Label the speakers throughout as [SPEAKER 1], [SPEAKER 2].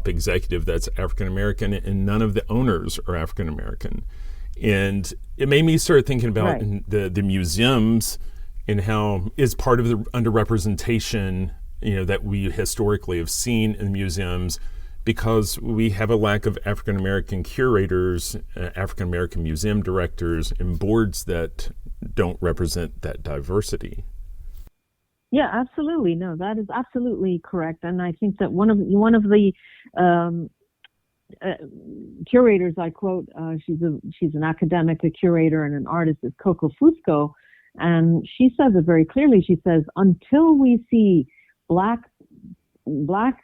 [SPEAKER 1] top executive that's African American, and none of the owners are African American. And it made me start thinking about the museums and how is part of the underrepresentation, that we historically have seen in museums, because we have a lack of African American curators, African American museum directors, and boards that don't represent that diversity.
[SPEAKER 2] Yeah, absolutely. No, that is absolutely correct. And I think that one of the curators I quote, she's an academic, a curator, and an artist, is Coco Fusco, and she says it very clearly. She says, until we see black men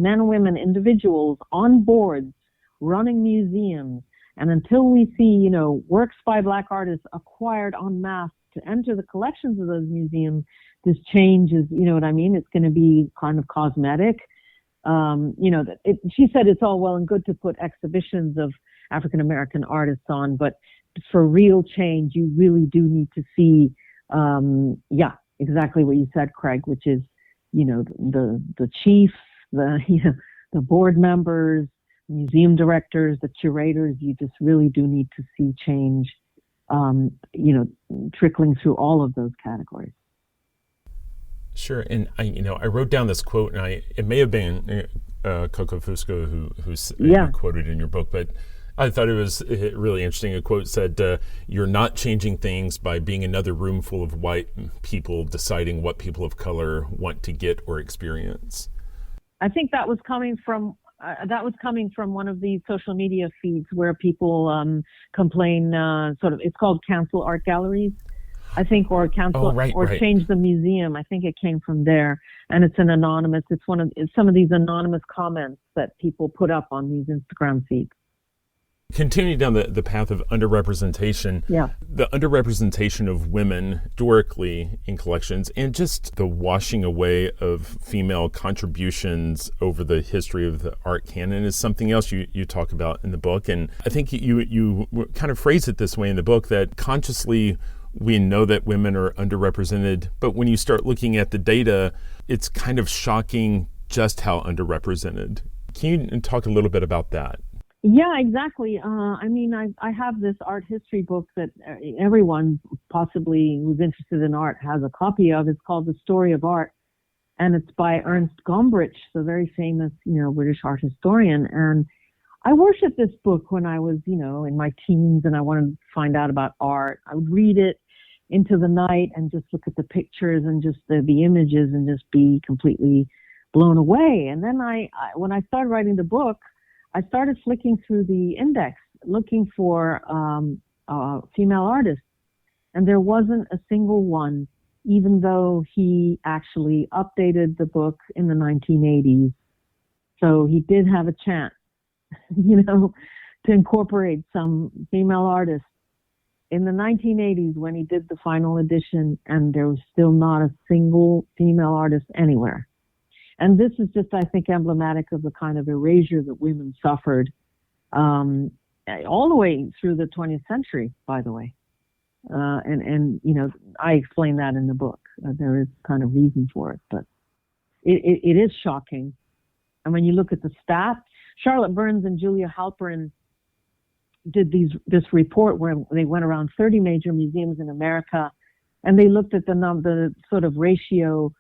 [SPEAKER 2] and women, individuals on boards running museums, and until we see, works by black artists acquired en masse to enter the collections of those museums, this change is, it's going to be kind of cosmetic. She said it's all well and good to put exhibitions of African American artists on, but for real change, you really do need to see, exactly what you said, Craig, which is, the chiefs, the board members, museum directors, the curators. You just really do need to see change, trickling through all of those categories.
[SPEAKER 1] Sure, and I wrote down this quote, and it may have been Coco Fusco who quoted in your book, but I thought it was really interesting. A quote said, "You're not changing things by being another room full of white people deciding what people of color want to get or experience."
[SPEAKER 2] I think that was coming from one of these social media feeds where people complain. It's called cancel art galleries, I think, or cancel change the museum. I think it came from there, and it's an anonymous. It's some of these anonymous comments that people put up on these Instagram feeds.
[SPEAKER 1] Continuing down the path of underrepresentation, the underrepresentation of women historically in collections, and just the washing away of female contributions over the history of the art canon is something else you talk about in the book. And I think you kind of phrase it this way in the book, that consciously we know that women are underrepresented, but when you start looking at the data, it's kind of shocking just how underrepresented. Can you talk a little bit about that?
[SPEAKER 2] Yeah, exactly. I have this art history book that everyone possibly who's interested in art has a copy of. It's called The Story of Art, and it's by Ernst Gombrich, the very famous, British art historian. And I worshipped this book when I was, in my teens, and I wanted to find out about art. I would read it into the night and just look at the pictures and just the images and just be completely blown away. And then when I started writing the book, I started flicking through the index, looking for female artists, and there wasn't a single one, even though he actually updated the book in the 1980s. So he did have a chance, to incorporate some female artists in the 1980s when he did the final edition, and there was still not a single female artist anywhere. And this is just, I think, emblematic of the kind of erasure that women suffered all the way through the 20th century, by the way. And I explain that in the book. There is kind of reason for it, but it is shocking. And when you look at the stats, Charlotte Burns and Julia Halperin did this report where they went around 30 major museums in America, and they looked at the sort of ratio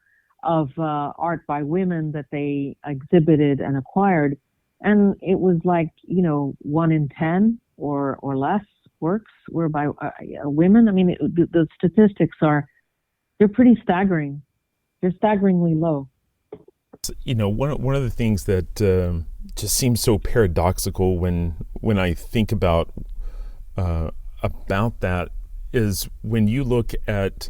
[SPEAKER 2] of art by women that they exhibited and acquired, and it was like 1 in 10 or less works were by women. I mean, the statistics they're pretty staggering. They're staggeringly low.
[SPEAKER 1] One of the things that just seems so paradoxical when I think about that is when you look at,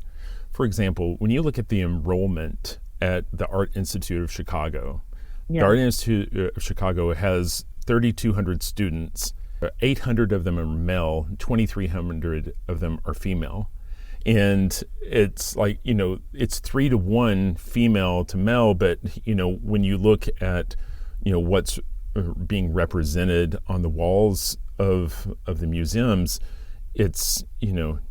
[SPEAKER 1] for example, when you look at the enrollment at the Art Institute of Chicago. The Art Institute of Chicago has 3,200 students. 800 of them are male, 2,300 of them are female. And it's like, it's 3-to-1 female to male, but, when you look at, what's being represented on the walls of the museums, it's,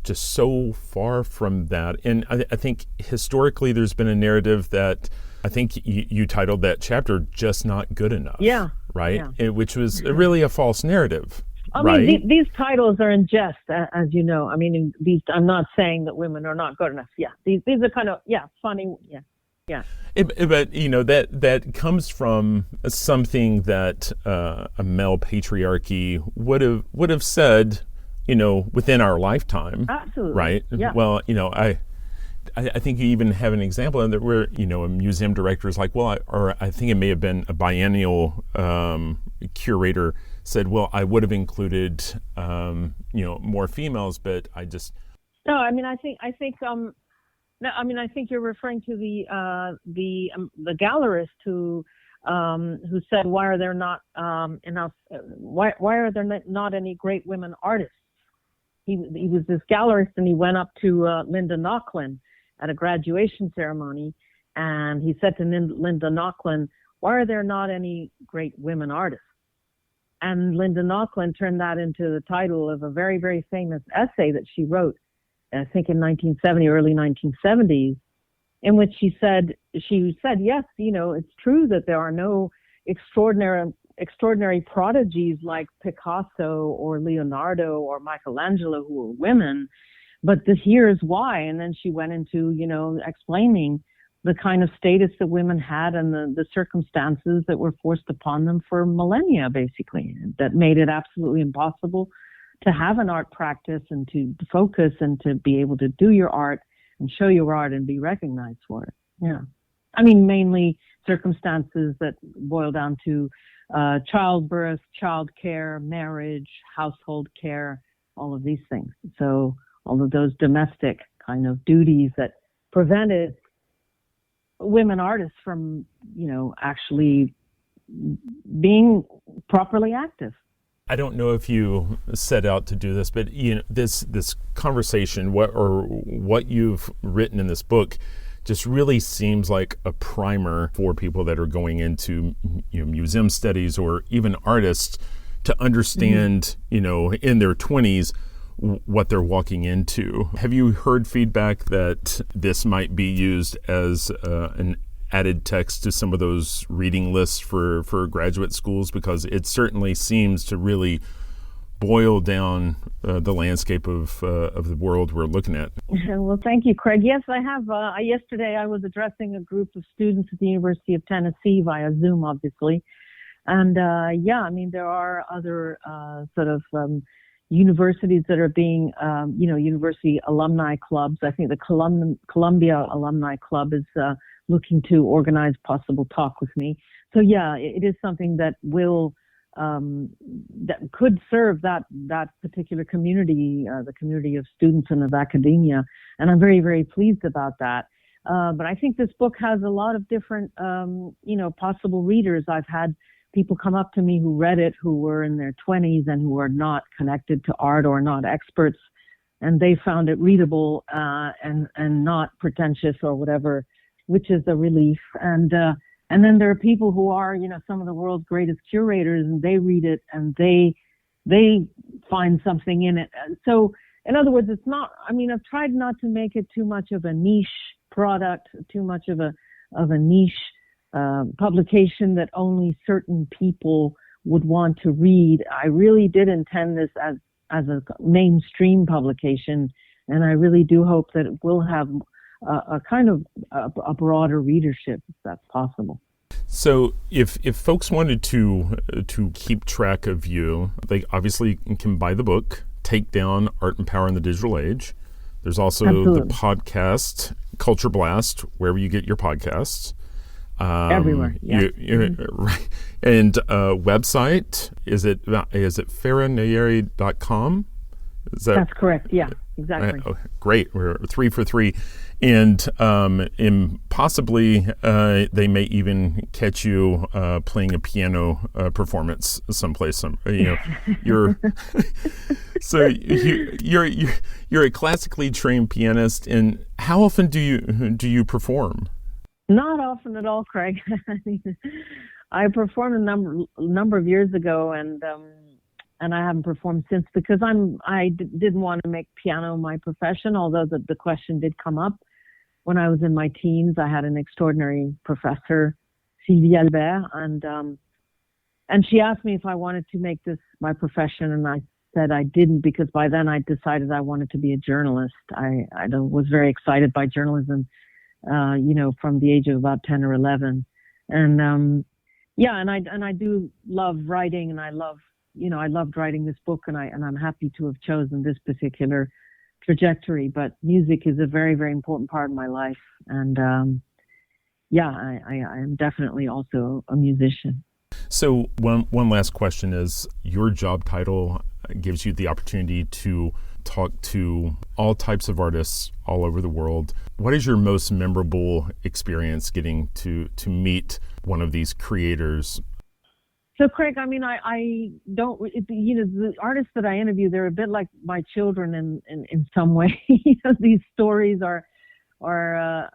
[SPEAKER 1] just so far from that. And I think historically there's been a narrative that I think you titled that chapter, Just Not Good Enough.
[SPEAKER 2] Yeah.
[SPEAKER 1] right?
[SPEAKER 2] Yeah.
[SPEAKER 1] Which was really a false narrative.
[SPEAKER 2] I
[SPEAKER 1] right?
[SPEAKER 2] mean, these titles are in jest, as you know. I mean, I'm not saying that women are not good enough. Yeah, these are kind of funny. Yeah.
[SPEAKER 1] But that comes from something that a male patriarchy would have said, within our lifetime.
[SPEAKER 2] Absolutely.
[SPEAKER 1] Right.
[SPEAKER 2] Yeah.
[SPEAKER 1] Well, I think you even have an example of that where a museum director is like, well, I think it may have been a biennial curator said, well, I would have included more females, but I just.
[SPEAKER 2] No, I mean, I think no, I mean, I think you're referring to the gallerist who said, why are there not enough? Why are there not any great women artists? He was this gallerist, and he went up to Linda Nochlin at a graduation ceremony, and he said to Linda Nochlin, why are there not any great women artists? And Linda Nochlin turned that into the title of a very, very famous essay that she wrote, I think in 1970, early 1970s, in which she said, yes, it's true that there are no extraordinary prodigies like Picasso or Leonardo or Michelangelo who are women, but here's why. And then she went into, explaining the kind of status that women had and the circumstances that were forced upon them for millennia, basically, that made it absolutely impossible to have an art practice and to focus and to be able to do your art and show your art and be recognized for it. Yeah. I mean, mainly circumstances that boil down to childbirth, childcare, marriage, household care, all of these things. So all of those domestic kind of duties that prevented women artists from, actually being properly active.
[SPEAKER 1] I don't know if you set out to do this, but this conversation, what you've written in this book, just really seems like a primer for people that are going into museum studies or even artists to understand, in their 20s, what they're walking into. Have you heard feedback that this might be used as an added text to some of those reading lists for graduate schools? Because it certainly seems to really boil down the landscape of the world we're looking at.
[SPEAKER 2] Well, thank you, Craig. Yes, I have. Yesterday I was addressing a group of students at the University of Tennessee via Zoom, obviously. And I mean, there are other universities that are being, university alumni clubs. I think the Columbia Alumni Club is looking to organize possible talk with me. So yeah, it is something that will that could serve that particular community, the community of students and of academia, and I'm very, very pleased about that. But I think this book has a lot of different, possible readers. I've had people come up to me who read it, who were in their 20s and who are not connected to art or not experts, and they found it readable and not pretentious or whatever, which is a relief. And then there are people who are, some of the world's greatest curators, and they read it and they find something in it. So in other words, it's not, I've tried not to make it too much of a niche product, too much of a niche publication that only certain people would want to read. I really did intend this as a mainstream publication, and I really do hope that it will have a kind of a broader readership, if that's possible.
[SPEAKER 1] So if folks wanted to keep track of you, they obviously can buy the book, Takedown, Art and Power in the Digital Age. There's also
[SPEAKER 2] Absolutely.
[SPEAKER 1] the podcast, Culture Blast, wherever you get your podcasts.
[SPEAKER 2] Everywhere, yeah.
[SPEAKER 1] Right. And website, is it farahnayeri.com?
[SPEAKER 2] That's correct, yeah, exactly.
[SPEAKER 1] Great, we're 3 for 3. And possibly they may even catch you playing a piano performance someplace. You're so you're a classically trained pianist. And how often do you perform?
[SPEAKER 2] Not often at all, Craig. I performed a number of years ago, and I haven't performed since because I didn't want to make piano my profession. Although the question did come up when I was in my teens. I had an extraordinary professor, Sylvie Albert, and And she asked me if I wanted to make this my profession, and I said I didn't, because by then I decided I wanted to be a journalist. I was very excited by journalism, from the age of about 10 or 11. And I do love writing, and I loved writing this book, and I'm happy to have chosen this particular trajectory. But music is a very, very important part of my life, and I am definitely also a musician.
[SPEAKER 1] So one last question is, your job title gives you the opportunity to talk to all types of artists all over the world. What is your most memorable experience getting to meet one of these creators?
[SPEAKER 2] So, Craig, I mean, I don't, the artists that I interview, they're a bit like my children in some way. These stories are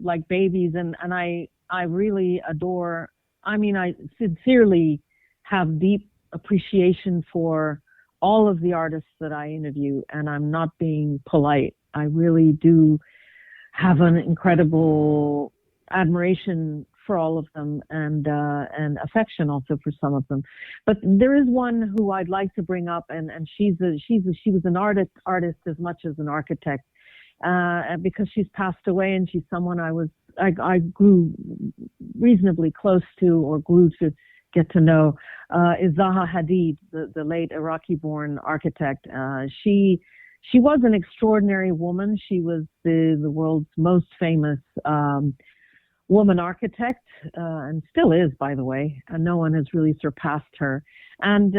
[SPEAKER 2] like babies, and I really adore. I mean, I sincerely have deep appreciation for all of the artists that I interview, and I'm not being polite. I really do have an incredible admiration for all of them, and affection also for some of them. But there is one who I'd like to bring up, and she was an artist as much as an architect, because she's passed away, and she's someone I grew reasonably close to, or grew to get to know, is Zaha Hadid, the late Iraqi-born architect. She was an extraordinary woman. She was the world's most famous woman architect, and still is, by the way. And no one has really surpassed her. And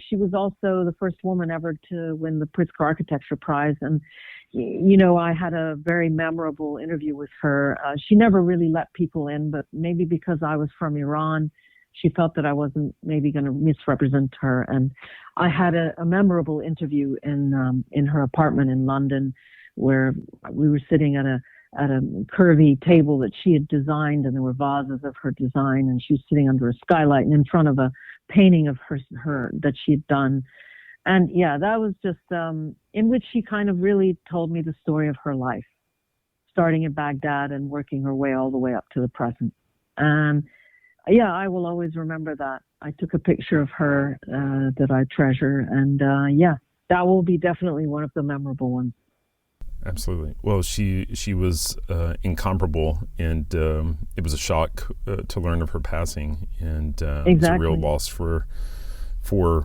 [SPEAKER 2] she was also the first woman ever to win the Pritzker Architecture Prize. And I had a very memorable interview with her. She never really let people in, but maybe because I was from Iran, she felt that I wasn't maybe going to misrepresent her. And I had a memorable interview in her apartment in London, where we were sitting at a curvy table that she had designed, and there were vases of her design, and she was sitting under a skylight and in front of a painting of her that she had done. And that was just in which she kind of really told me the story of her life, starting in Baghdad and working her way all the way up to the present. And I will always remember that. I took a picture of her that I treasure, and that will be definitely one of the memorable ones.
[SPEAKER 1] Absolutely. Well, she was incomparable, and it was a shock to learn of her passing, and
[SPEAKER 2] Exactly.
[SPEAKER 1] It was a real loss for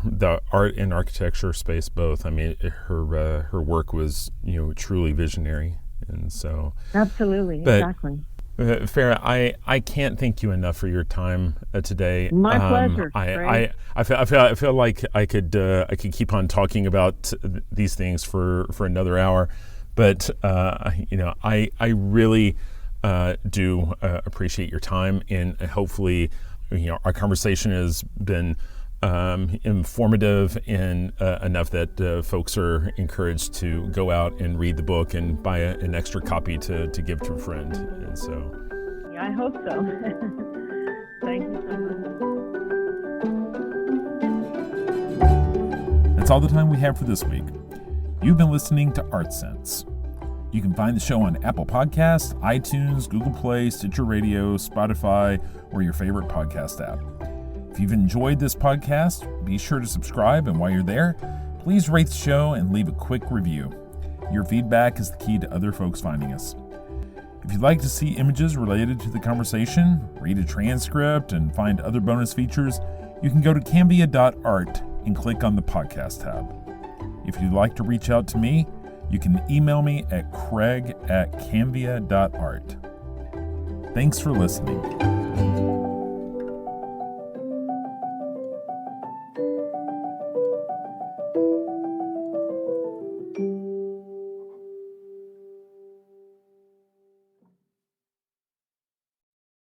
[SPEAKER 1] the art and architecture space both. I mean, her work was truly visionary, and so
[SPEAKER 2] absolutely, exactly.
[SPEAKER 1] Farah, I can't thank you enough for your time today.
[SPEAKER 2] My pleasure.
[SPEAKER 1] I feel like I could keep on talking about these things for another hour. But, I really do appreciate your time, and hopefully, our conversation has been informative and enough that folks are encouraged to go out and read the book and buy an extra copy to give to a friend. And so,
[SPEAKER 2] I hope so. Thank you so much.
[SPEAKER 1] That's all the time we have for this week. You've been listening to Art Sense. You can find the show on Apple Podcasts, iTunes, Google Play, Stitcher Radio, Spotify, or your favorite podcast app. If you've enjoyed this podcast, be sure to subscribe, and while you're there, please rate the show and leave a quick review. Your feedback is the key to other folks finding us. If you'd like to see images related to the conversation, read a transcript, and find other bonus features, you can go to cambia.art and click on the podcast tab. If you'd like to reach out to me, you can email me at craig@cambia.art. Thanks for listening.